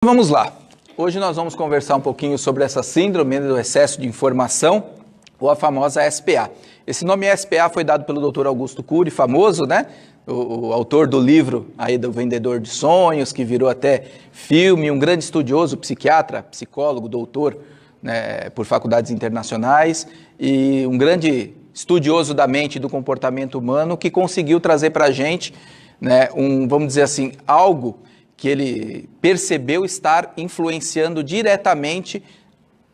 Vamos lá. Hoje nós vamos conversar um pouquinho sobre essa síndrome do excesso de informação, ou a famosa SPA. Esse nome SPA foi dado pelo Dr. Augusto Cury, famoso, né? O autor do livro aí do Vendedor de Sonhos, que virou até filme, um grande estudioso, psiquiatra, psicólogo, doutor, né, por faculdades internacionais, e um grande estudioso da mente e do comportamento humano, que conseguiu trazer para a gente, né, vamos dizer assim, algo que ele percebeu estar influenciando diretamente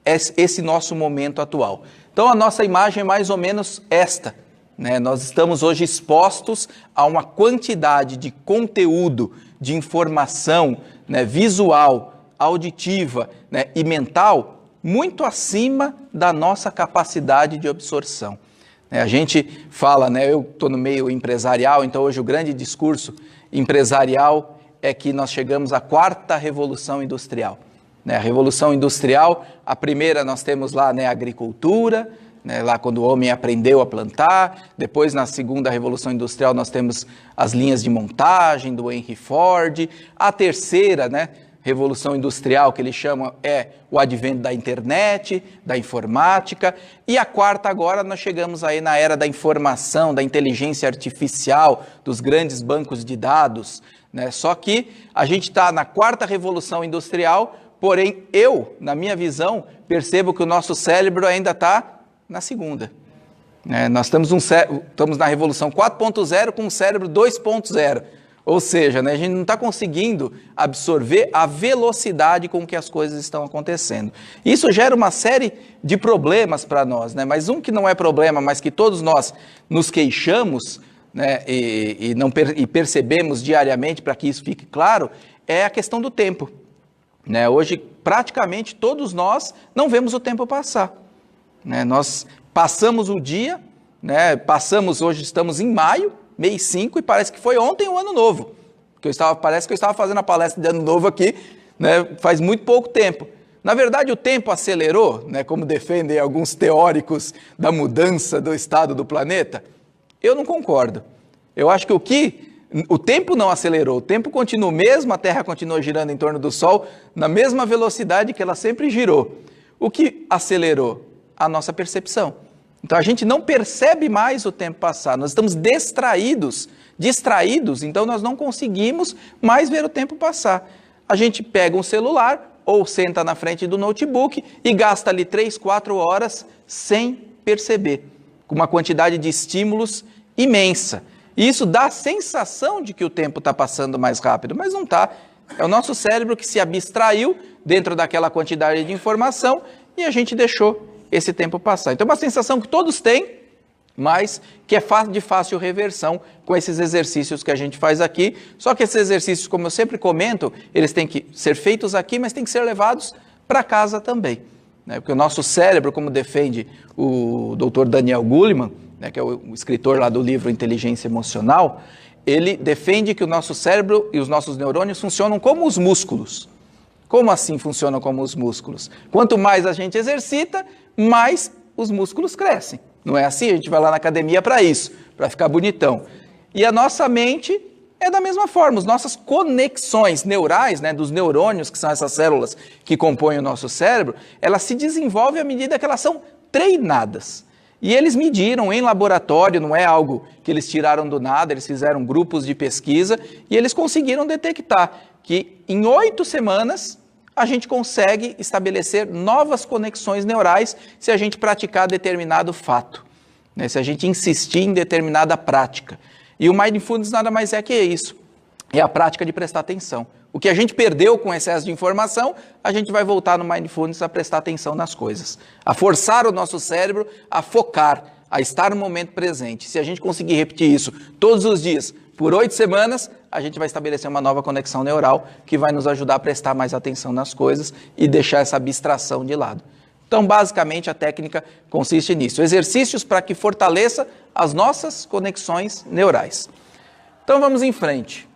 esse nosso momento atual. Então a nossa imagem é mais ou menos esta, né? Nós estamos hoje expostos a uma quantidade de conteúdo, de informação, né, visual, auditiva, né, e mental, muito acima da nossa capacidade de absorção. A gente fala, né, eu estou no meio empresarial, então hoje o grande discurso empresarial é que nós chegamos à quarta revolução industrial. A revolução industrial, a primeira nós temos lá, né, a agricultura, né, lá quando o homem aprendeu a plantar. Depois, na segunda revolução industrial, nós temos as linhas de montagem do Henry Ford. A terceira, né, revolução industrial, que ele chama, é o advento da internet, da informática. E a quarta agora, nós chegamos aí na era da informação, da inteligência artificial, dos grandes bancos de dados, né? Só que a gente está na quarta revolução industrial, porém eu, na minha visão, percebo que o nosso cérebro ainda está na segunda. Nós estamos na revolução 4.0 com o cérebro 2.0. Ou seja, né, a gente não está conseguindo absorver a velocidade com que as coisas estão acontecendo. Isso gera uma série de problemas para nós, né? Mas um que não é problema, mas que todos nós nos queixamos, né, e percebemos diariamente, para que isso fique claro, é a questão do tempo. Né? Hoje, praticamente todos nós não vemos o tempo passar. Né? Nós passamos o dia, né? Hoje estamos em maio, mês 5, e parece que foi ontem o ano novo. Parece que eu estava fazendo a palestra de ano novo aqui, né, faz muito pouco tempo. Na verdade, o tempo acelerou, né, como defendem alguns teóricos da mudança do estado do planeta. Eu não concordo. Eu acho que o tempo não acelerou, o tempo continua o mesmo, a Terra continua girando em torno do Sol na mesma velocidade que ela sempre girou. O que acelerou? A nossa percepção. Então a gente não percebe mais o tempo passar, nós estamos distraídos, então nós não conseguimos mais ver o tempo passar. A gente pega um celular ou senta na frente do notebook e gasta ali 3, 4 horas sem perceber, com uma quantidade de estímulos imensa. E isso dá a sensação de que o tempo está passando mais rápido, mas não está. É o nosso cérebro que se abstraiu dentro daquela quantidade de informação e a gente deixou esse tempo passar. Então é uma sensação que todos têm, mas que é de fácil reversão com esses exercícios que a gente faz aqui. Só que esses exercícios, como eu sempre comento, eles têm que ser feitos aqui, mas têm que ser levados para casa também. Né? Porque o nosso cérebro, como defende o Dr. Daniel Goleman, né, que é o escritor lá do livro Inteligência Emocional, ele defende que o nosso cérebro e os nossos neurônios funcionam como os músculos. Como assim funcionam como os músculos? Quanto mais a gente exercita, mais os músculos crescem. Não é assim? A gente vai lá na academia para isso, para ficar bonitão. E a nossa mente é da mesma forma. As nossas conexões neurais, né, dos neurônios, que são essas células que compõem o nosso cérebro, elas se desenvolvem à medida que elas são treinadas. E eles mediram em laboratório, não é algo que eles tiraram do nada, eles fizeram grupos de pesquisa e eles conseguiram detectar que em 8 semanas a gente consegue estabelecer novas conexões neurais se a gente praticar determinado fato, né? Se a gente insistir em determinada prática. E o Mindfulness nada mais é que isso, é a prática de prestar atenção. O que a gente perdeu com excesso de informação, a gente vai voltar no Mindfulness a prestar atenção nas coisas, a forçar o nosso cérebro a focar, a estar no momento presente. Se a gente conseguir repetir isso todos os dias, por 8 semanas, a gente vai estabelecer uma nova conexão neural que vai nos ajudar a prestar mais atenção nas coisas e deixar essa abstração de lado. Então, basicamente, a técnica consiste nisso. Exercícios para que fortaleça as nossas conexões neurais. Então, vamos em frente.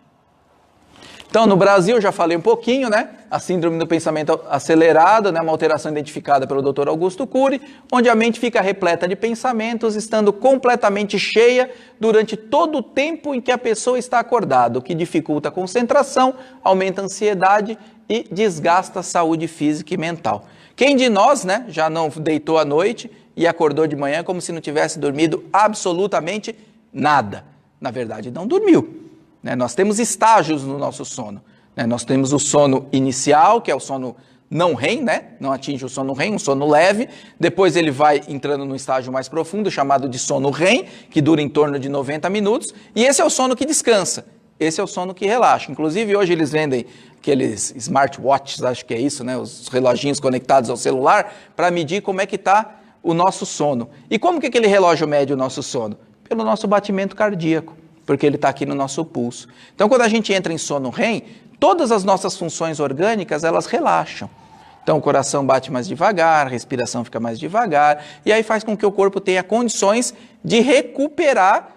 Então, no Brasil, já falei um pouquinho, né? A síndrome do pensamento acelerado, né? Uma alteração identificada pelo Dr. Augusto Cury, onde a mente fica repleta de pensamentos, estando completamente cheia durante todo o tempo em que a pessoa está acordada, o que dificulta a concentração, aumenta a ansiedade e desgasta a saúde física e mental. Quem de nós, né, já não deitou à noite e acordou de manhã como se não tivesse dormido absolutamente nada? Na verdade, não dormiu. Nós temos estágios no nosso sono. Nós temos o sono inicial, que é o sono não REM, não atinge o sono REM, um sono leve. Depois ele vai entrando num estágio mais profundo, chamado de sono REM, que dura em torno de 90 minutos. E esse é o sono que descansa. Esse é o sono que relaxa. Inclusive, hoje eles vendem aqueles smartwatches, acho que é isso, os reloginhos conectados ao celular, para medir como é que está o nosso sono. E como que aquele relógio mede o nosso sono? Pelo nosso batimento cardíaco, porque ele está aqui no nosso pulso. Então, quando a gente entra em sono REM, todas as nossas funções orgânicas, elas relaxam. Então, o coração bate mais devagar, a respiração fica mais devagar, e aí faz com que o corpo tenha condições de recuperar,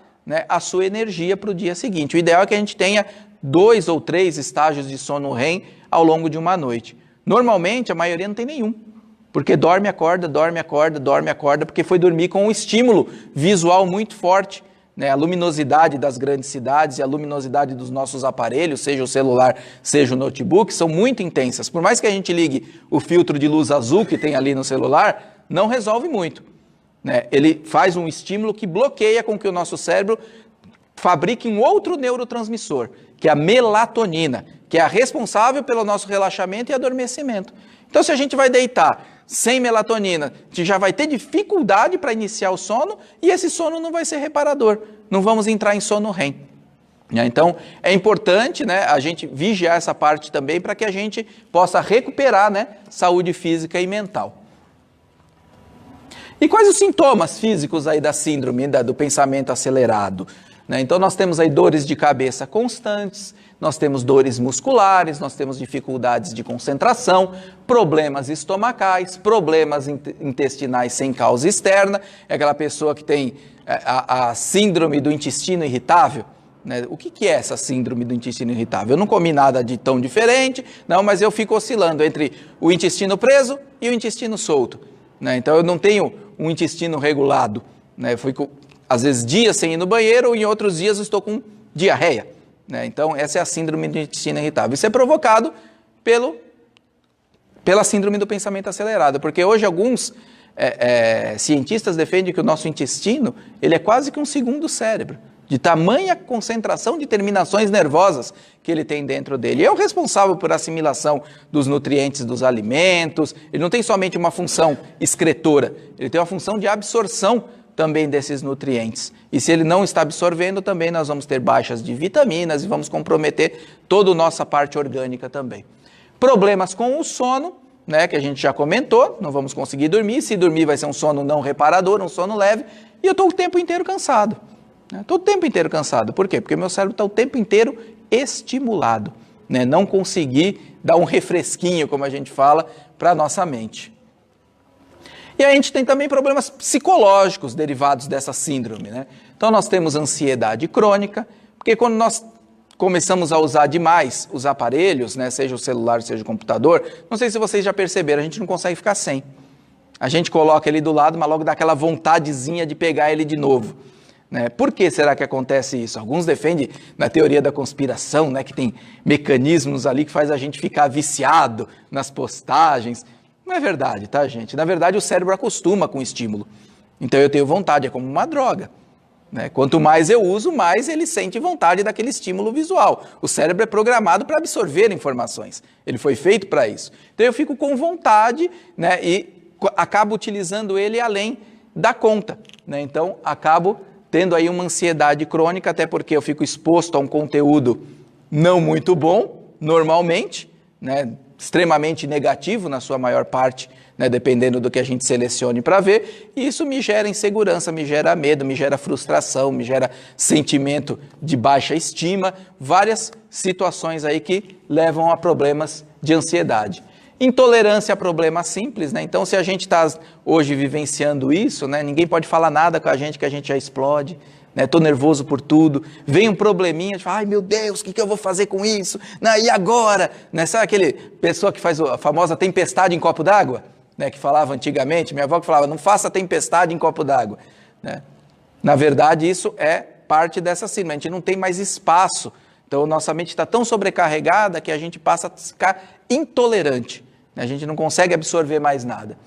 a sua energia para o dia seguinte. O ideal é que a gente tenha 2 ou 3 estágios de sono REM ao longo de uma noite. Normalmente, a maioria não tem nenhum, porque dorme, acorda, dorme, acorda, dorme, acorda, porque foi dormir com um estímulo visual muito forte. A luminosidade das grandes cidades e a luminosidade dos nossos aparelhos, seja o celular, seja o notebook, são muito intensas. Por mais que a gente ligue o filtro de luz azul que tem ali no celular, não resolve muito. Ele faz um estímulo que bloqueia com que o nosso cérebro fabrique um outro neurotransmissor, que é a melatonina, que é a responsável pelo nosso relaxamento e adormecimento. Então, se a gente vai deitar sem melatonina, a gente já vai ter dificuldade para iniciar o sono e esse sono não vai ser reparador. Não vamos entrar em sono REM. Então, é importante a gente vigiar essa parte também para que a gente possa recuperar saúde física e mental. E quais os sintomas físicos aí da síndrome do pensamento acelerado? Então, nós temos aí dores de cabeça constantes, nós temos dores musculares, nós temos dificuldades de concentração, problemas estomacais, problemas intestinais sem causa externa, é aquela pessoa que tem a síndrome do intestino irritável. O que é essa síndrome do intestino irritável? Eu não comi nada de tão diferente, não, mas eu fico oscilando entre o intestino preso e o intestino solto. Então, eu não tenho um intestino regulado. Eu fico, às vezes, dias sem ir no banheiro, ou em outros dias eu estou com diarreia. Então, essa é a síndrome do intestino irritável. Isso é provocado pela síndrome do pensamento acelerado, porque hoje alguns cientistas defendem que o nosso intestino ele é quase que um segundo cérebro, de tamanha concentração de terminações nervosas que ele tem dentro dele. E é o responsável por assimilação dos nutrientes dos alimentos. Ele não tem somente uma função excretora, ele tem uma função de absorção também desses nutrientes. E se ele não está absorvendo, também nós vamos ter baixas de vitaminas e vamos comprometer toda a nossa parte orgânica também. Problemas com o sono, que a gente já comentou, não vamos conseguir dormir. Se dormir vai ser um sono não reparador, um sono leve, e eu estou o tempo inteiro cansado. Estou o tempo inteiro cansado. Por quê? Porque meu cérebro está o tempo inteiro estimulado. Não consegui dar um refresquinho, como a gente fala, para a nossa mente. E a gente tem também problemas psicológicos derivados dessa síndrome. Então, nós temos ansiedade crônica, porque quando nós começamos a usar demais os aparelhos, seja o celular, seja o computador, não sei se vocês já perceberam, a gente não consegue ficar sem. A gente coloca ele do lado, mas logo dá aquela vontadezinha de pegar ele de novo. Por que será que acontece isso? Alguns defendem na teoria da conspiração, que tem mecanismos ali que faz a gente ficar viciado nas postagens. Não é verdade, tá, gente? Na verdade, o cérebro acostuma com o estímulo. Então, eu tenho vontade, é como uma droga. Quanto mais eu uso, mais ele sente vontade daquele estímulo visual. O cérebro é programado para absorver informações. Ele foi feito para isso. Então, eu fico com vontade e acabo utilizando ele além da conta. Então, acabo tendo aí uma ansiedade crônica, até porque eu fico exposto a um conteúdo não muito bom, normalmente, extremamente negativo na sua maior parte, dependendo do que a gente selecione para ver, e isso me gera insegurança, me gera medo, me gera frustração, me gera sentimento de baixa estima, várias situações aí que levam a problemas de ansiedade. Intolerância a problemas simples, Então, se a gente está hoje vivenciando isso, ninguém pode falar nada com a gente que a gente já explode, Estou nervoso por tudo, vem um probleminha, ai meu Deus, o que eu vou fazer com isso? E agora? Sabe aquele pessoa que faz a famosa tempestade em copo d'água? Que falava antigamente, minha avó que falava, não faça tempestade em copo d'água. Na verdade, isso é parte dessa síndrome, a gente não tem mais espaço, então nossa mente está tão sobrecarregada que a gente passa a ficar intolerante, a gente não consegue absorver mais nada.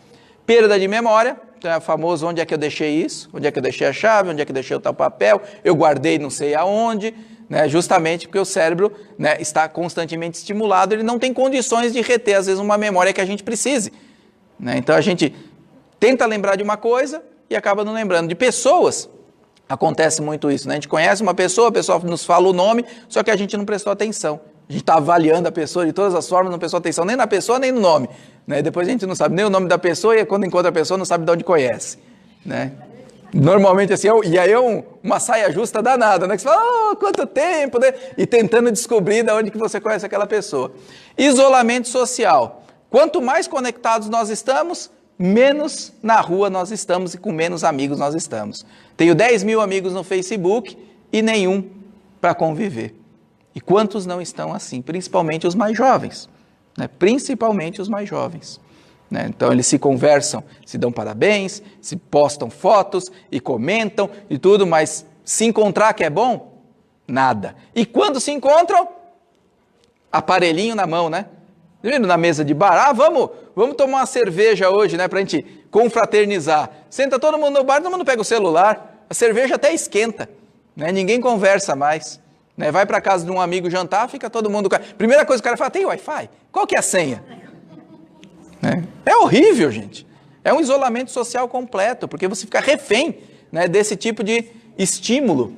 Perda de memória, então é o famoso onde é que eu deixei isso, onde é que eu deixei a chave, onde é que eu deixei o tal papel, eu guardei não sei aonde, justamente porque o cérebro está constantemente estimulado, ele não tem condições de reter às vezes uma memória que a gente precise. Então a gente tenta lembrar de uma coisa e acaba não lembrando. De pessoas, acontece muito isso, a gente conhece uma pessoa, a pessoa nos fala o nome, só que a gente não prestou atenção. A gente está avaliando a pessoa de todas as formas, não prestou atenção nem na pessoa, nem no nome. Depois a gente não sabe nem o nome da pessoa e quando encontra a pessoa não sabe de onde conhece. Normalmente assim, e aí é uma saia justa danada, que você fala, quanto tempo, e tentando descobrir de onde que você conhece aquela pessoa. Isolamento social. Quanto mais conectados nós estamos, menos na rua nós estamos e com menos amigos nós estamos. Tenho 10 mil amigos no Facebook e nenhum para conviver. E quantos não estão assim? Principalmente os mais jovens. Principalmente os mais jovens. Então eles se conversam, se dão parabéns, se postam fotos e comentam e tudo, mas se encontrar que é bom? Nada. E quando se encontram? Aparelhinho na mão, Vindo na mesa de bar, vamos tomar uma cerveja hoje, pra gente confraternizar. Senta todo mundo no bar, todo mundo pega o celular, a cerveja até esquenta, ninguém conversa mais. Vai para casa de um amigo jantar, fica todo mundo... Primeira coisa que o cara fala, tem Wi-Fi? Qual que é a senha? É horrível, gente. É um isolamento social completo, porque você fica refém desse tipo de estímulo.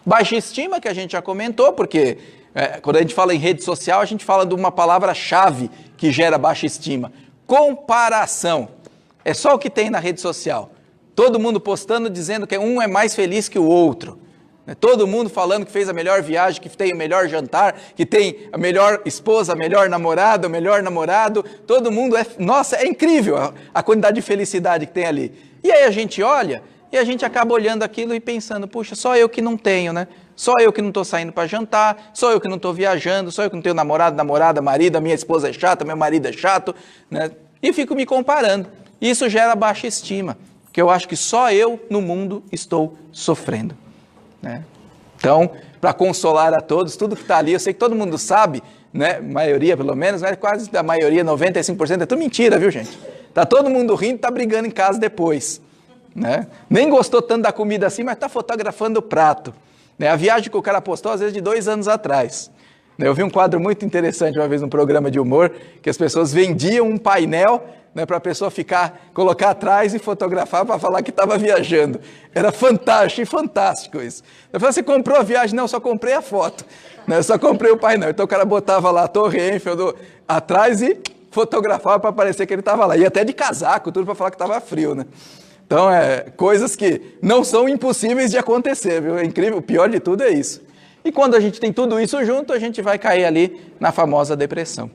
Baixa estima, que a gente já comentou, porque quando a gente fala em rede social, a gente fala de uma palavra-chave que gera baixa estima. Comparação. É só o que tem na rede social. Todo mundo postando, dizendo que um é mais feliz que o outro. Todo mundo falando que fez a melhor viagem, que tem o melhor jantar, que tem a melhor esposa, a melhor namorada, o melhor namorado. Todo mundo nossa, é incrível a quantidade de felicidade que tem ali. E aí a gente olha e a gente acaba olhando aquilo e pensando, puxa, só eu que não tenho, Só eu que não estou saindo para jantar, só eu que não estou viajando, só eu que não tenho namorada, marido, a minha esposa é chata, meu marido é chato, E fico me comparando. Isso gera baixa estima, porque eu acho que só eu no mundo estou sofrendo. Então, para consolar a todos, tudo que está ali, eu sei que todo mundo sabe, maioria pelo menos, quase da maioria, 95%, é tudo mentira, viu gente? Tá todo mundo rindo, tá brigando em casa depois, Nem gostou tanto da comida assim, mas tá fotografando o prato, A viagem que o cara postou, às vezes, de 2 anos atrás. Eu vi um quadro muito interessante uma vez num programa de humor, que as pessoas vendiam um painel para a pessoa colocar atrás e fotografar para falar que estava viajando. Era fantástico isso. Eu falei, você comprou a viagem? Não, só comprei a foto. Eu só comprei o painel. Então o cara botava lá a Torre Eiffel atrás e fotografava para parecer que ele estava lá. E até de casaco, tudo para falar que estava frio, Então, coisas que não são impossíveis de acontecer, viu? É incrível, o pior de tudo é isso. E quando a gente tem tudo isso junto, a gente vai cair ali na famosa depressão.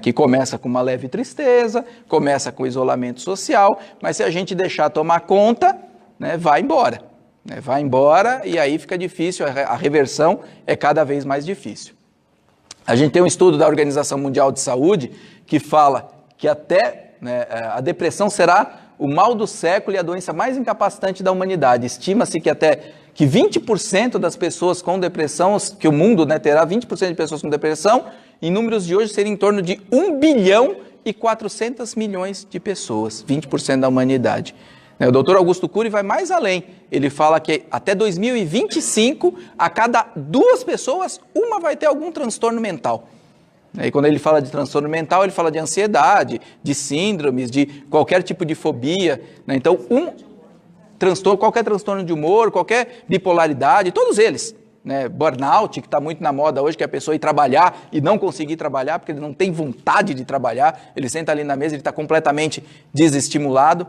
Que começa com uma leve tristeza, começa com isolamento social, mas se a gente deixar tomar conta, vai embora. Vai embora e aí fica difícil, a reversão é cada vez mais difícil. A gente tem um estudo da Organização Mundial de Saúde que fala que até a depressão será o mal do século e a doença mais incapacitante da humanidade. Estima-se que 20% das pessoas com depressão, que o mundo terá 20% de pessoas com depressão, em números de hoje seria em torno de 1 bilhão e 400 milhões de pessoas, 20% da humanidade. O doutor Augusto Cury vai mais além, ele fala que até 2025, a cada 2 pessoas, uma vai ter algum transtorno mental. E quando ele fala de transtorno mental, ele fala de ansiedade, de síndromes, de qualquer tipo de fobia. Então, qualquer transtorno de humor, qualquer bipolaridade, todos eles. Burnout, que está muito na moda hoje, que é a pessoa ir trabalhar e não conseguir trabalhar, porque ele não tem vontade de trabalhar, ele senta ali na mesa, ele está completamente desestimulado.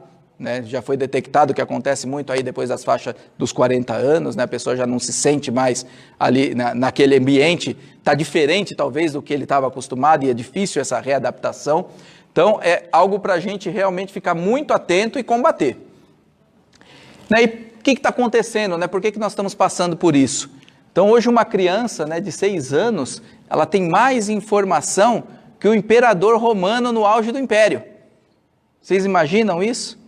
Já foi detectado que acontece muito aí depois das faixas dos 40 anos, a pessoa já não se sente mais ali naquele ambiente, está diferente talvez do que ele estava acostumado e é difícil essa readaptação. Então é algo para a gente realmente ficar muito atento e combater. E que está acontecendo, né? Por que nós estamos passando por isso? Então, hoje uma criança, né, de 6 anos, ela tem mais informação que o imperador romano no auge do império. Vocês imaginam isso?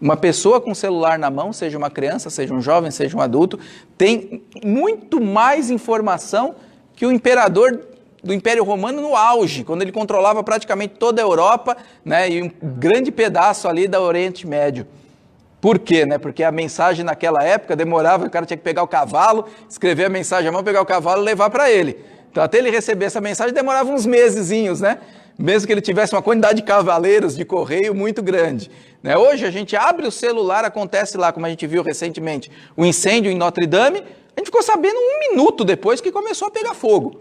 Uma pessoa com celular na mão, seja uma criança, seja um jovem, seja um adulto, tem muito mais informação que o imperador do Império Romano no auge, quando ele controlava praticamente toda a Europa, né, e um grande pedaço ali do Oriente Médio. Por quê? Né? Porque a mensagem naquela época demorava, o cara tinha que pegar o cavalo, escrever a mensagem à mão, pegar o cavalo e levar para ele. Então, até ele receber essa mensagem, demorava uns mesezinhos, né? Mesmo que ele tivesse uma quantidade de cavaleiros de correio muito grande. Né? Hoje, a gente abre o celular, acontece lá, como a gente viu recentemente, o incêndio em Notre Dame, a gente ficou sabendo 1 minuto depois que começou a pegar fogo.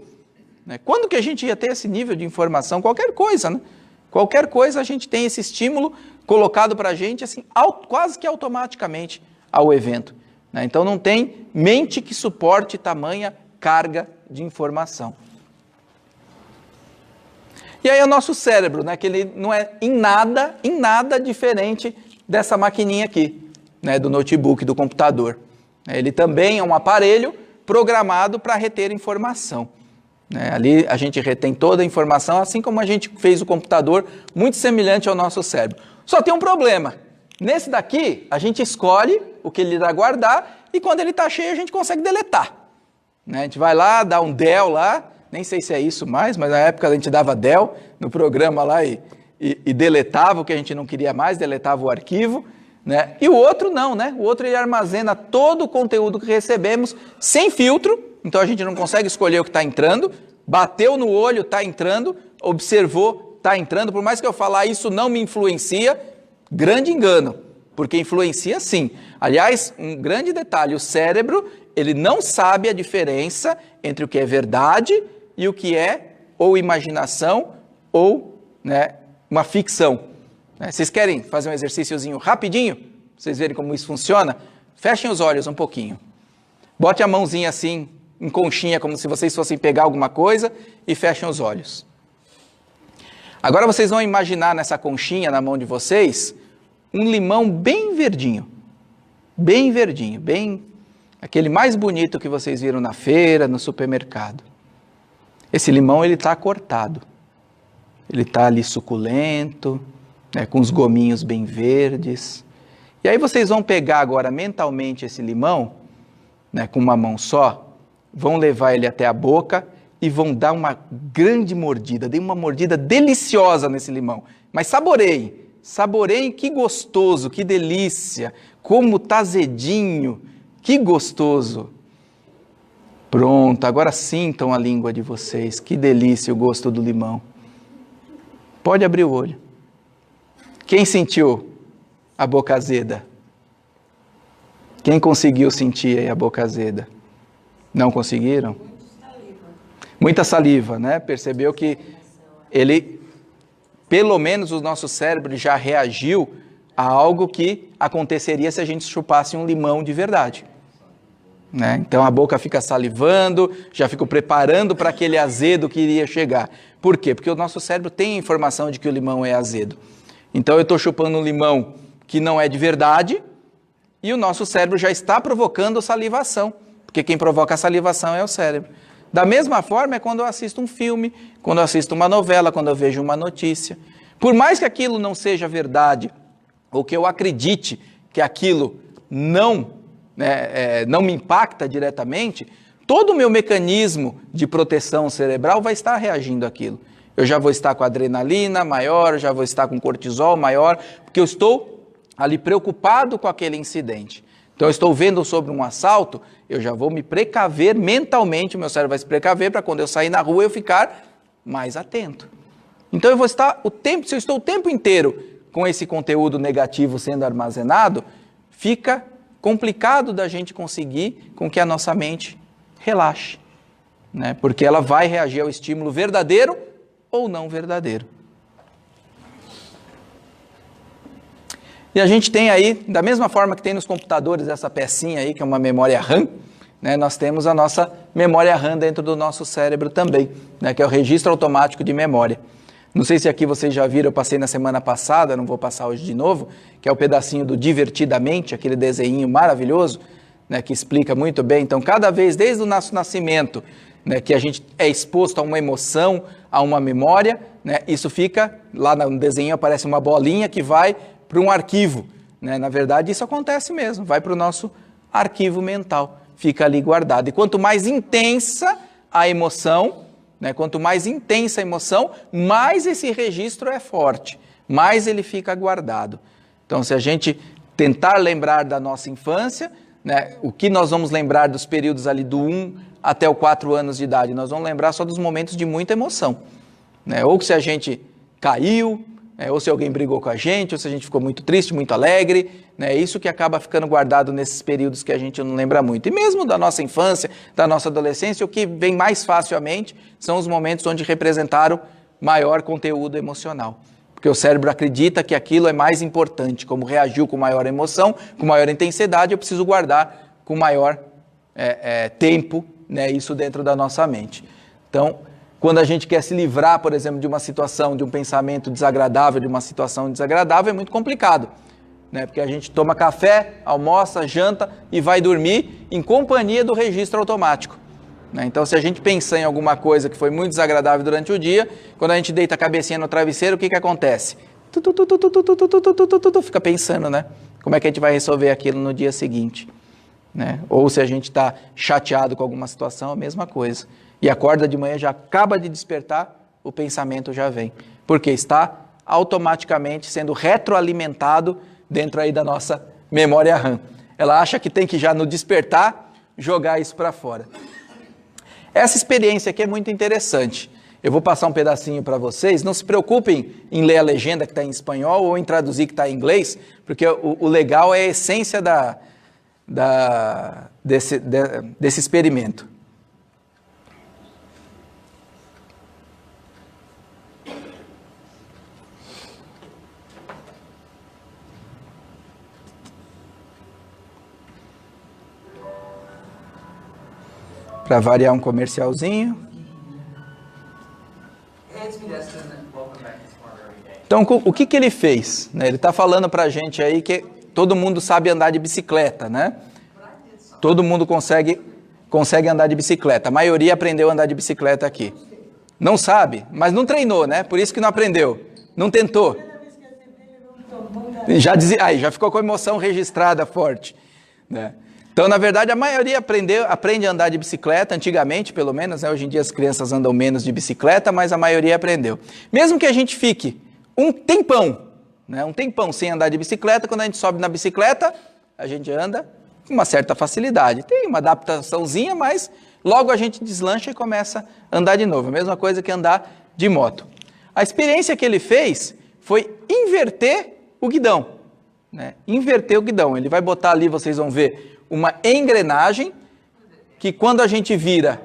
Né? Quando que a gente ia ter esse nível de informação? Qualquer coisa, né? Qualquer coisa a gente tem esse estímulo colocado para a gente, assim, quase que automaticamente ao evento. Né? Então, não tem mente que suporte tamanha carga de informação. E aí o nosso cérebro, né, que ele não é em nada diferente dessa maquininha aqui, né, do notebook, do computador. Ele também é um aparelho programado para reter informação. Né? Ali a gente retém toda a informação, assim como a gente fez o computador, muito semelhante ao nosso cérebro. Só tem um problema. Nesse daqui, a gente escolhe o que ele irá guardar e quando ele está cheio, a gente consegue deletar. Né? A gente vai lá, dá um del lá, nem sei se é isso mais, mas na época a gente dava del no programa lá e deletava o que a gente não queria mais, deletava o arquivo. Né? E o outro não, né? O outro ele armazena todo o conteúdo que recebemos sem filtro, então a gente não consegue escolher o que está entrando, bateu no olho, está entrando, observou, está entrando, por mais que eu falar isso não me influencia, grande engano, porque influencia sim. Aliás, um grande detalhe, o cérebro, ele não sabe a diferença entre o que é verdade e o que é ou imaginação ou, né, uma ficção. Vocês querem fazer um exercíciozinho rapidinho? Pra vocês verem como isso funciona? Fechem os olhos um pouquinho. Bote a mãozinha assim, em conchinha, como se vocês fossem pegar alguma coisa e fechem os olhos. Agora vocês vão imaginar nessa conchinha na mão de vocês um limão bem verdinho. Bem verdinho, bem aquele mais bonito que vocês viram na feira, no supermercado. Esse limão ele está cortado. Ele está ali suculento, né, com os gominhos bem verdes. E aí vocês vão pegar agora mentalmente esse limão, né, com uma mão só, vão levar ele até a boca e vão dar uma grande mordida. Dê uma mordida deliciosa nesse limão. Mas saboreiem. Saboreiem, que gostoso, que delícia, como tá azedinho, que gostoso. Pronto, agora sintam a língua de vocês, que delícia o gosto do limão. Pode abrir o olho. Quem sentiu a boca azeda? Quem conseguiu sentir aí a boca azeda? Não conseguiram? Muita saliva, né? Percebeu que ele, pelo menos o nosso cérebro já reagiu a algo que aconteceria se a gente chupasse um limão de verdade. Né? Então a boca fica salivando, já fica preparando para aquele azedo que iria chegar. Por quê? Porque o nosso cérebro tem a informação de que o limão é azedo. Então eu estou chupando um limão que não é de verdade e o nosso cérebro já está provocando salivação, porque quem provoca a salivação é o cérebro. Da mesma forma é quando eu assisto um filme, quando eu assisto uma novela, quando eu vejo uma notícia. Por mais que aquilo não seja verdade, ou que eu acredite que aquilo não me impacta diretamente, todo o meu mecanismo de proteção cerebral vai estar reagindo àquilo. Eu já vou estar com adrenalina maior, já vou estar com cortisol maior, porque eu estou ali preocupado com aquele incidente. Então eu estou vendo sobre um assalto, eu já vou me precaver mentalmente, o meu cérebro vai se precaver para quando eu sair na rua eu ficar mais atento. Então eu vou estar se eu estou o tempo inteiro com esse conteúdo negativo sendo armazenado, fica complicado da gente conseguir com que a nossa mente relaxe, né? Porque ela vai reagir ao estímulo verdadeiro ou não verdadeiro. E a gente tem aí, da mesma forma que tem nos computadores essa pecinha aí, que é uma memória RAM, né, nós temos a nossa memória RAM dentro do nosso cérebro também, né, que é o registro automático de memória. Não sei se aqui vocês já viram, eu passei na semana passada, não vou passar hoje de novo, que é o pedacinho do Divertidamente, aquele desenho maravilhoso, né, que explica muito bem. Então, cada vez, desde o nosso nascimento, né, que a gente é exposto a uma emoção, a uma memória, né, isso fica, lá no desenho aparece uma bolinha que vai para um arquivo. Né? Na verdade, isso acontece mesmo, vai para o nosso arquivo mental, fica ali guardado. E quanto mais intensa a emoção, né, quanto mais intensa a emoção, mais esse registro é forte, mais ele fica guardado. Então, se a gente tentar lembrar da nossa infância, né, o que nós vamos lembrar dos períodos ali do 1 até o 4 anos de idade? Nós vamos lembrar só dos momentos de muita emoção. Né? Ou se a gente caiu, ou se alguém brigou com a gente, ou se a gente ficou muito triste, muito alegre, né? Isso que acaba ficando guardado nesses períodos que a gente não lembra muito. E mesmo da nossa infância, da nossa adolescência, o que vem mais facilmente são os momentos onde representaram maior conteúdo emocional. Porque o cérebro acredita que aquilo é mais importante, como reagiu com maior emoção, com maior intensidade, eu preciso guardar com maior tempo, né? Isso dentro da nossa mente. Então, quando a gente quer se livrar, por exemplo, de uma situação, de um pensamento desagradável, de uma situação desagradável, é muito complicado, né? Porque a gente toma café, almoça, janta e vai dormir em companhia do registro automático. Né? Então, se a gente pensar em alguma coisa que foi muito desagradável durante o dia, quando a gente deita a cabecinha no travesseiro, o que acontece? Fica pensando, né? Como é que a gente vai resolver aquilo no dia seguinte? Né? Ou se a gente está chateado com alguma situação, a mesma coisa. E acorda de manhã, já acaba de despertar, o pensamento já vem. Porque está automaticamente sendo retroalimentado dentro aí da nossa memória RAM. Ela acha que tem que já no despertar, jogar isso para fora. Essa experiência aqui é muito interessante. Eu vou passar um pedacinho para vocês. Não se preocupem em ler a legenda que está em espanhol ou em traduzir que está em inglês, porque o legal é a essência desse experimento. Para variar um comercialzinho. Então, o que ele fez? Né? Ele está falando para a gente aí que todo mundo sabe andar de bicicleta, né? Todo mundo consegue andar de bicicleta. A maioria aprendeu a andar de bicicleta aqui. Não sabe, mas não treinou, né? Por isso que não aprendeu. Não tentou. Já ficou com a emoção registrada forte, né? Então, na verdade, a maioria aprende a andar de bicicleta, antigamente, pelo menos, né? Hoje em dia as crianças andam menos de bicicleta, mas a maioria aprendeu. Mesmo que a gente fique um tempão, né? Um tempão sem andar de bicicleta, quando a gente sobe na bicicleta, a gente anda com uma certa facilidade. Tem uma adaptaçãozinha, mas logo a gente deslancha e começa a andar de novo. A mesma coisa que andar de moto. A experiência que ele fez foi inverter o guidão, né? Inverter o guidão. Ele vai botar ali, vocês vão ver, uma engrenagem que quando a gente vira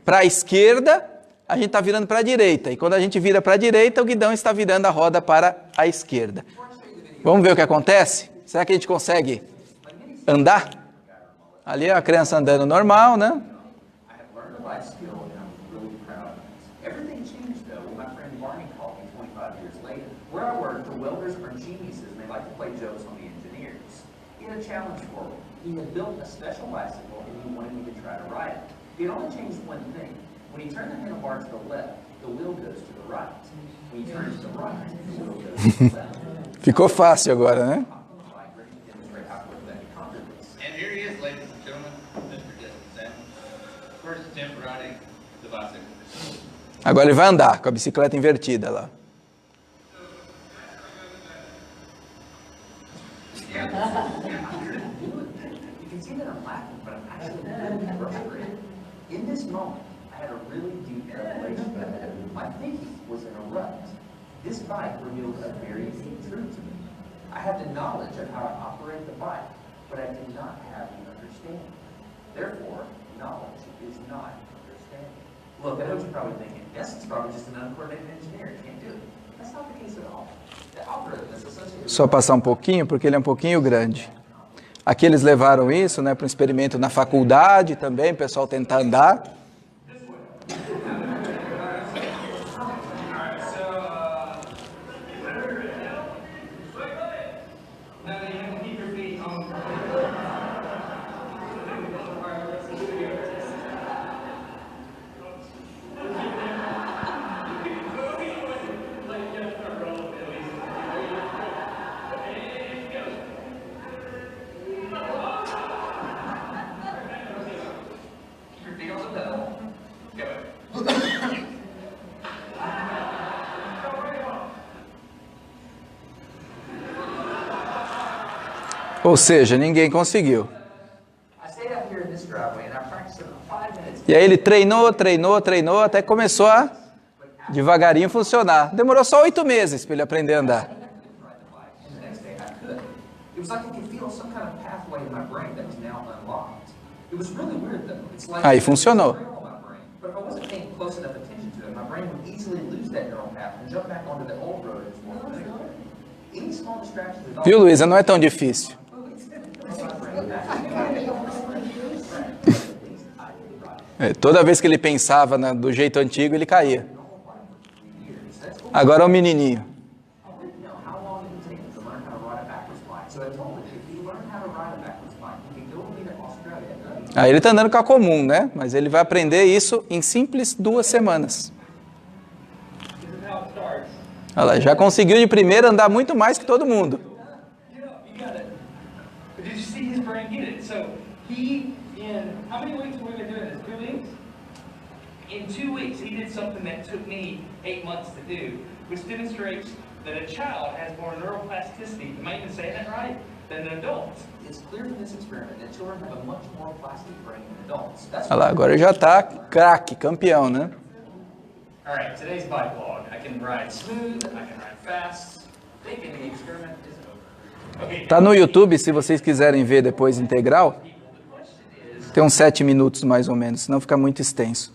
para a esquerda, a gente está virando para a direita. E quando a gente vira para a direita, o guidão está virando a roda para a esquerda. Vamos ver o que acontece? Será que a gente consegue andar? Ali é a criança andando normal, né? He had built a special bicycle and he wanted me to try to ride it. He had only changed one thing. When you turn the handlebar to the left, the wheel goes to the right. When you turn it to the right, the wheel goes to the left. Ficou fácil agora, né? And here he is, ladies and gentlemen, Mr. Justin Samuels, first attempt riding the bicycle. Agora ele vai andar com a bicicleta invertida lá. In this moment, I had a really deep revelation. My thinking was in a rut. This bike revealed a very deep truth to me. I had the knowledge of how to operate the bike, but I did not have the understanding. Therefore, knowledge is not understanding. Look, I know what you're probably thinking. Yes, it's probably just an uncoordinated engineer. He can't do it. That's not the case at all. The algorithm is associated. Só passar um pouquinho, porque ele é um pouquinho grande. Aqui eles levaram isso, né, para um experimento na faculdade também, o pessoal tentar andar. Ou seja, ninguém conseguiu. I stayed out here in this driveway and I practiced it for 5 minutes. E aí ele treinou, até que começou a devagarinho funcionar. Demorou só 8 meses para ele aprender a andar. Ride the bike, and the next day I could. It was like I could feel some kind of pathway in my brain that was now unlocked. It was really weird though. It's like Aí funcionou. there was a neural in my brain, but if I wasn't paying close enough attention to it, my brain would easily lose that neural path and jump back onto the old road. It was more familiar. Any small distraction is all. Viu, Luísa? Não é tão difícil. Toda vez que ele pensava do jeito antigo, ele caía. Agora é um menininho. I wanted to know how long it would take to learn how to ride a backwards bike. So I told him, if you learn how to ride a backwards bike, you can go with me to Australia. Aí ele está andando com a comum, né? Mas ele vai aprender isso em simples 2 semanas. This is how it starts. Olha lá, já conseguiu de primeira andar muito mais que todo mundo. Get up, you got it. But did you see his brain get it? So he, in how many weeks were we doing this? 2 weeks? In 2 weeks, he did something that took me 8 months to do, which demonstrates that a child has more neuroplasticity, am I even saying that right, than an adult. It's clear from this experiment that children have a much more plastic brain than adults. That's Olha lá, agora já está craque, campeão, né? All right, today's bike log. I can ride smooth, I can ride fast. Thinking the experiment is over. Okay. Tá no YouTube, se vocês quiserem ver depois integral. Tem uns 7 minutos mais ou menos, senão fica muito extenso.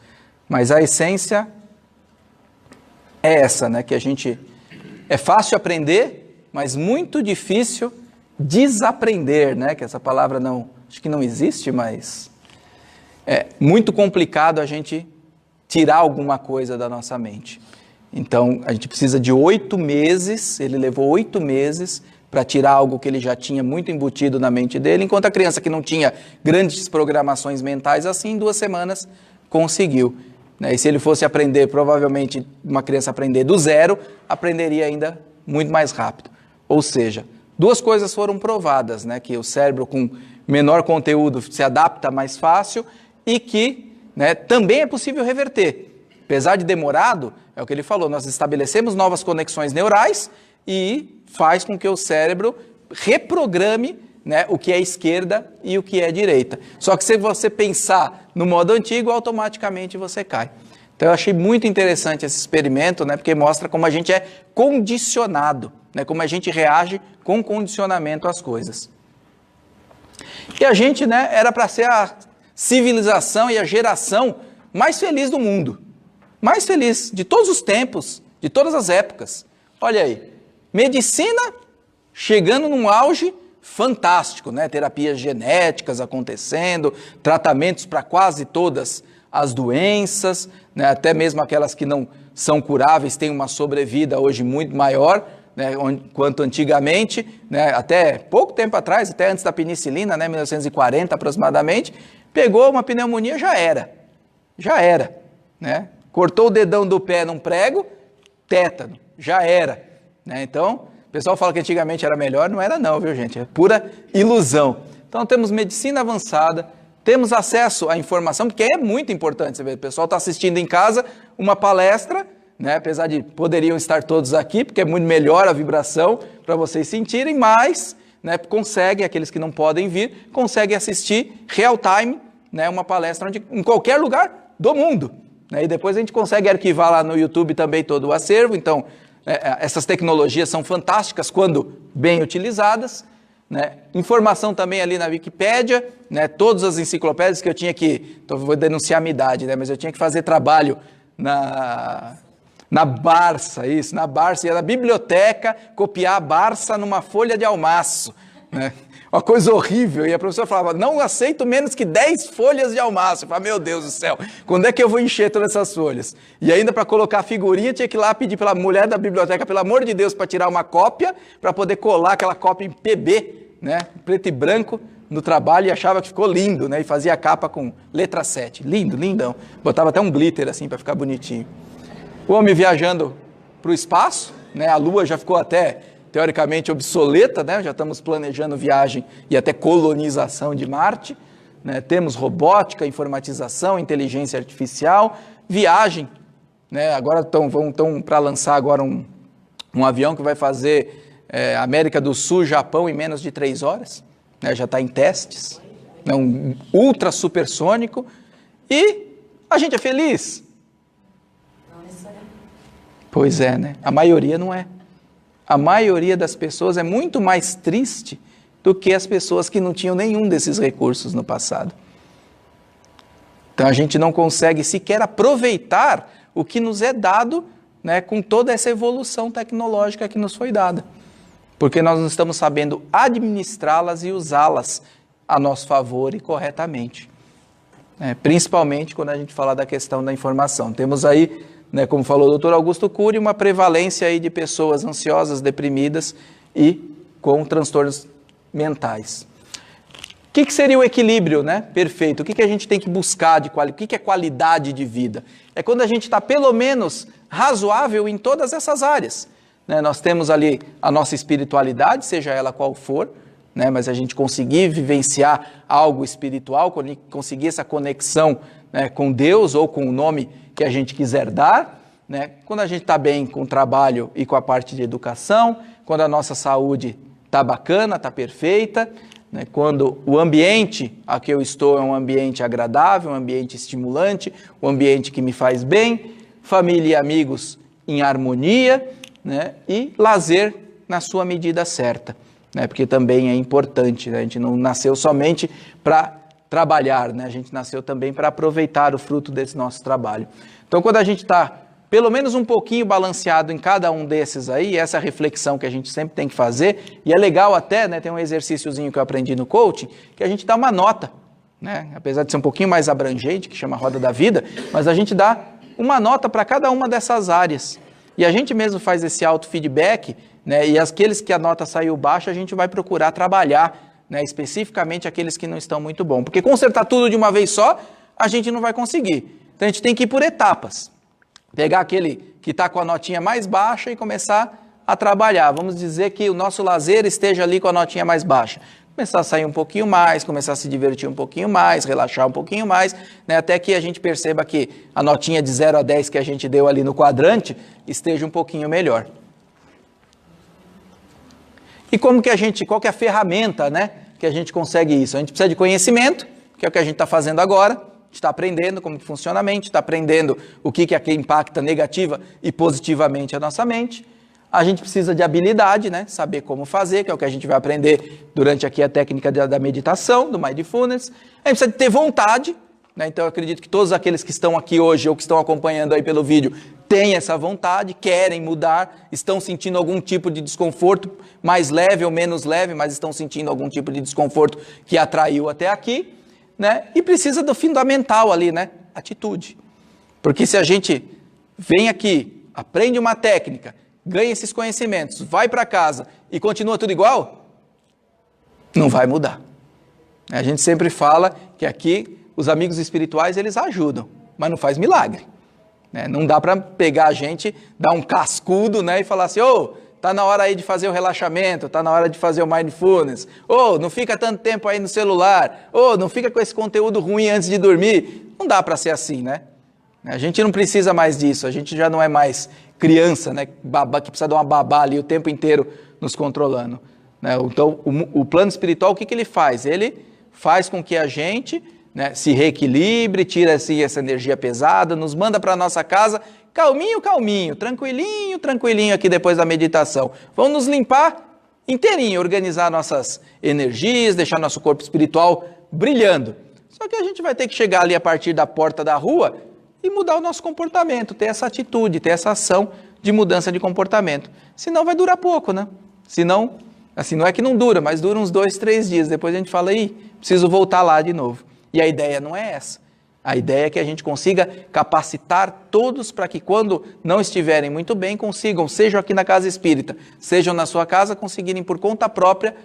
Mas a essência é essa, né? Que a gente... É fácil aprender, mas muito difícil desaprender, né? Que essa palavra não... Acho que não existe, mas... É muito complicado a gente tirar alguma coisa da nossa mente. Então, a gente precisa de 8 meses, ele levou 8 meses para tirar algo que ele já tinha muito embutido na mente dele, enquanto a criança que não tinha grandes programações mentais assim, em 2 semanas conseguiu. E se ele fosse aprender, provavelmente uma criança aprender do zero, aprenderia ainda muito mais rápido. Ou seja, 2 coisas foram provadas, né? Que o cérebro com menor conteúdo se adapta mais fácil e que, né, também é possível reverter. Apesar de demorado, é o que ele falou, nós estabelecemos novas conexões neurais e faz com que o cérebro reprograme, né, o que é esquerda e o que é direita. Só que se você pensar no modo antigo, automaticamente você cai. Então eu achei muito interessante esse experimento, né, porque mostra como a gente é condicionado, né, como a gente reage com condicionamento às coisas. E a gente, né, era para ser a civilização e a geração mais feliz do mundo. Mais feliz de todos os tempos, de todas as épocas. Olha aí, medicina chegando num auge fantástico, né? Terapias genéticas acontecendo, tratamentos para quase todas as doenças, né? Até mesmo aquelas que não são curáveis têm uma sobrevida hoje muito maior, né? Quanto antigamente, né? Até pouco tempo atrás, até antes da penicilina, né? 1940 aproximadamente, pegou uma pneumonia, já era, né? Cortou o dedão do pé num prego, tétano, já era, né? Então, o pessoal fala que antigamente era melhor, não era não, viu gente? É pura ilusão. Então temos medicina avançada, temos acesso à informação, porque é muito importante, você vê, o pessoal está assistindo em casa uma palestra, né? Apesar de poderiam estar todos aqui, porque é muito melhor a vibração para vocês sentirem, mas, né, conseguem, aqueles que não podem vir, conseguem assistir real time, né, uma palestra em qualquer lugar do mundo. Né? E depois a gente consegue arquivar lá no YouTube também todo o acervo, então... essas tecnologias são fantásticas quando bem utilizadas, né? Informação também ali na Wikipédia, né? Todas as enciclopédias que eu tinha que, então vou denunciar a minha idade, né? Mas eu tinha que fazer trabalho na Barça, ia na biblioteca copiar a Barça numa folha de almaço, né? Uma coisa horrível, e a professora falava, não aceito menos que 10 folhas de almaço. Eu falava, meu Deus do céu, quando é que eu vou encher todas essas folhas? E ainda para colocar a figurinha, tinha que ir lá pedir pela mulher da biblioteca, pelo amor de Deus, para tirar uma cópia, para poder colar aquela cópia em PB, né, preto e branco, no trabalho, e achava que ficou lindo, né, e fazia a capa com letra 7, lindo, lindão. Botava até um glitter assim, para ficar bonitinho. O homem viajando para o espaço, né, a Lua já ficou até... teoricamente obsoleta, né? Já estamos planejando viagem e até colonização de Marte, né? Temos robótica, informatização, inteligência artificial, viagem, né? Agora estão para lançar agora um avião que vai fazer América do Sul, Japão em menos de 3 horas, né, já está em testes, é um ultra supersônico, e a gente é feliz? Não necessariamente. Pois é, né? A maioria não é. A maioria das pessoas é muito mais triste do que as pessoas que não tinham nenhum desses recursos no passado. Então a gente não consegue sequer aproveitar o que nos é dado, né, com toda essa evolução tecnológica que nos foi dada. Porque nós não estamos sabendo administrá-las e usá-las a nosso favor e corretamente. Principalmente quando a gente fala da questão da informação. Temos aí, né, como falou o doutor Augusto Cury, uma prevalência aí de pessoas ansiosas, deprimidas e com transtornos mentais. O que seria o equilíbrio, né, perfeito? O que a gente tem que buscar de qualidade? O que é qualidade de vida? É quando a gente está pelo menos razoável em todas essas áreas. Né? Nós temos ali a nossa espiritualidade, seja ela qual for, né, mas a gente conseguir vivenciar algo espiritual, conseguir essa conexão, né, com Deus ou com o nome que a gente quiser dar, né, quando a gente está bem com o trabalho e com a parte de educação, quando a nossa saúde está bacana, está perfeita, né, quando o ambiente a que eu estou é um ambiente agradável, um ambiente estimulante, um ambiente que me faz bem, família e amigos em harmonia, né, e lazer na sua medida certa. Né, porque também é importante, né, a gente não nasceu somente para trabalhar, né, a gente nasceu também para aproveitar o fruto desse nosso trabalho. Então, quando a gente está pelo menos um pouquinho balanceado em cada um desses aí, essa reflexão que a gente sempre tem que fazer, e é legal até, né, tem um exercíciozinho que eu aprendi no coaching, que a gente dá uma nota, né, apesar de ser um pouquinho mais abrangente, que chama Roda da Vida, mas a gente dá uma nota para cada uma dessas áreas. E a gente mesmo faz esse auto-feedback, né, e aqueles que a nota saiu baixa, a gente vai procurar trabalhar, né, especificamente aqueles que não estão muito bom. Porque consertar tudo de uma vez só, a gente não vai conseguir. Então a gente tem que ir por etapas. Pegar aquele que está com a notinha mais baixa e começar a trabalhar. Vamos dizer que o nosso lazer esteja ali com a notinha mais baixa. Começar a sair um pouquinho mais, começar a se divertir um pouquinho mais, relaxar um pouquinho mais, né, até que a gente perceba que a notinha de 0 a 10 que a gente deu ali no quadrante esteja um pouquinho melhor. E como que qual que é a ferramenta, né, que a gente consegue isso? A gente precisa de conhecimento, que é o que a gente está fazendo agora. A gente está aprendendo como que funciona a mente, está aprendendo o que impacta negativa e positivamente a nossa mente. A gente precisa de habilidade, né? Saber como fazer, que é o que a gente vai aprender durante aqui a técnica da meditação, do Mindfulness. A gente precisa de ter vontade, né? Então eu acredito que todos aqueles que estão aqui hoje ou que estão acompanhando aí pelo vídeo têm essa vontade, querem mudar, estão sentindo algum tipo de desconforto, mais leve ou menos leve, mas estão sentindo algum tipo de desconforto que atraiu até aqui. Né? E precisa do fundamental ali, né? Atitude. Porque se a gente vem aqui, aprende uma técnica, ganha esses conhecimentos, vai para casa e continua tudo igual, não vai mudar. A gente sempre fala que aqui os amigos espirituais eles ajudam, mas não faz milagre. Né? Não dá para pegar a gente, dar um cascudo, né, e falar assim, tá na hora aí de fazer o relaxamento, tá na hora de fazer o mindfulness, não fica tanto tempo aí no celular, não fica com esse conteúdo ruim antes de dormir. Não dá para ser assim, né? A gente não precisa mais disso, a gente já não é mais criança, né? Babá, que precisa de uma babá ali o tempo inteiro nos controlando. Né? Então, o plano espiritual, o que ele faz? Ele faz com que a gente, né, se reequilibre, tira assim, essa energia pesada, nos manda para a nossa casa calminho, calminho, tranquilinho, tranquilinho aqui depois da meditação. Vamos nos limpar inteirinho, organizar nossas energias, deixar nosso corpo espiritual brilhando. Só que a gente vai ter que chegar ali a partir da porta da rua e mudar o nosso comportamento, ter essa atitude, ter essa ação de mudança de comportamento. Senão vai durar pouco, né? Senão, assim, não é que não dura, mas dura uns 2, 3 dias. Depois a gente fala, preciso voltar lá de novo. E a ideia não é essa. A ideia é que a gente consiga capacitar todos para que quando não estiverem muito bem, consigam, sejam aqui na casa espírita, sejam na sua casa, conseguirem por conta própria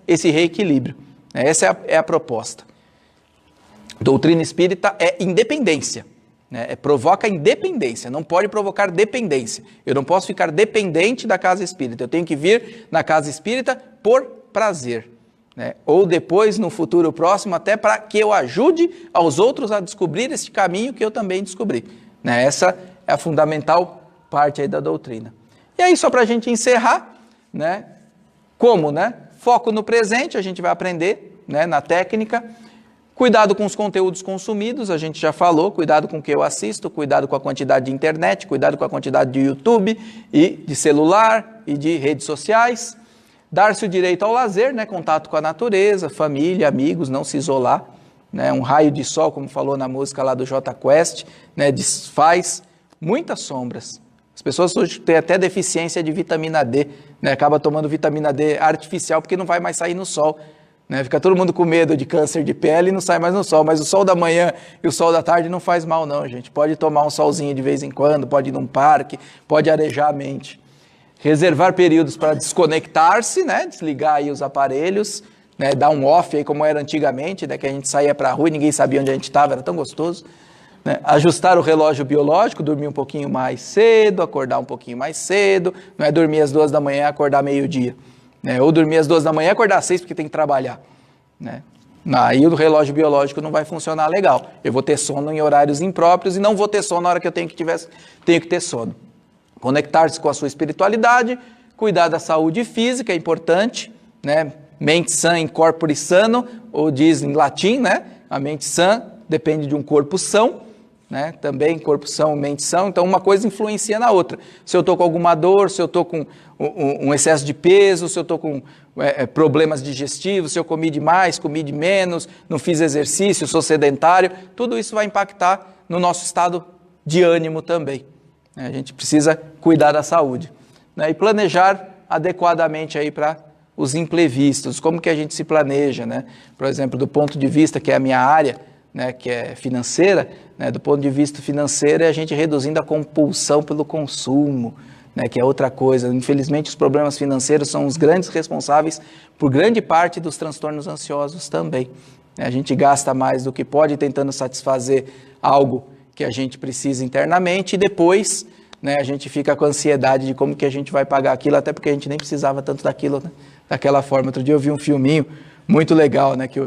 esse reequilíbrio. Essa é a proposta. Doutrina espírita é independência, né? Provoca independência, não pode provocar dependência. Eu não posso ficar dependente da casa espírita, eu tenho que vir na casa espírita por prazer. Né? Ou depois, no futuro próximo, até para que eu ajude aos outros a descobrir esse caminho que eu também descobri. Né? Essa é a fundamental parte aí da doutrina. E aí, só para a gente encerrar, né? Como, né? Foco no presente, a gente vai aprender, né, na técnica. Cuidado com os conteúdos consumidos, a gente já falou, cuidado com o que eu assisto, cuidado com a quantidade de internet, cuidado com a quantidade de YouTube e de celular e de redes sociais. Dar-se o direito ao lazer, né, contato com a natureza, família, amigos, não se isolar. Né, um raio de sol, como falou na música lá do Jota Quest, né, desfaz muitas sombras. As pessoas hoje têm até deficiência de vitamina D, né, acaba tomando vitamina D artificial porque não vai mais sair no sol. Né, fica todo mundo com medo de câncer de pele e não sai mais no sol, mas o sol da manhã e o sol da tarde não faz mal não, gente. Pode tomar um solzinho de vez em quando, pode ir num parque, pode arejar a mente. Reservar períodos para desconectar-se, né, desligar aí os aparelhos, né, dar um off aí como era antigamente, né, que a gente saía para a rua e ninguém sabia onde a gente estava, era tão gostoso. Né, ajustar o relógio biológico, dormir um pouquinho mais cedo, acordar um pouquinho mais cedo, não é dormir às 2 da manhã e acordar meio-dia. Né, ou dormir às 2 da manhã e acordar às 6 porque tem que trabalhar. Né? Aí o relógio biológico não vai funcionar legal. Eu vou ter sono em horários impróprios e não vou ter sono na hora que eu tenho que ter sono. Conectar-se com a sua espiritualidade, cuidar da saúde física é importante, né? Mente sã in corpore sano, ou diz em latim, né? A mente sã depende de um corpo são, né? Também corpo são, mente são, então uma coisa influencia na outra. Se eu estou com alguma dor, se eu estou com um excesso de peso, se eu estou com problemas digestivos, se eu comi demais, comi de menos, não fiz exercício, sou sedentário, tudo isso vai impactar no nosso estado de ânimo também. A gente precisa cuidar da saúde, né? E planejar adequadamente aí para os imprevistos. Como que a gente se planeja, né? Por exemplo, do ponto de vista que é a minha área, né, que é financeira, né, do ponto de vista financeiro é a gente reduzindo a compulsão pelo consumo, né, que é outra coisa. Infelizmente, os problemas financeiros são os grandes responsáveis por grande parte dos transtornos ansiosos também. A gente gasta mais do que pode tentando satisfazer algo que a gente precisa internamente e depois, né, a gente fica com a ansiedade de como que a gente vai pagar aquilo, até porque a gente nem precisava tanto daquilo, né, daquela forma. Outro dia eu vi um filminho muito legal, né, que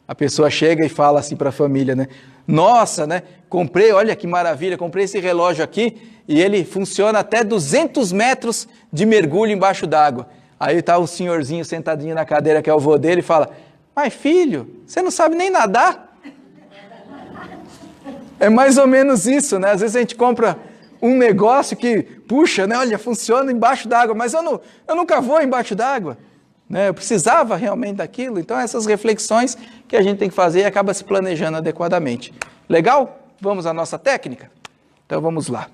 a pessoa chega e fala assim para a família, né? Nossa, né? Comprei, olha que maravilha, comprei esse relógio aqui e ele funciona até 200 metros de mergulho embaixo d'água. Aí tá o senhorzinho sentadinho na cadeira que é o vô dele e fala, mas filho, você não sabe nem nadar? É mais ou menos isso, né? Às vezes a gente compra um negócio que, puxa, né? Olha, funciona embaixo d'água, mas eu nunca vou embaixo d'água. Né, eu precisava realmente daquilo, então essas reflexões que a gente tem que fazer e acaba se planejando adequadamente. Legal? Vamos à nossa técnica? Então vamos lá.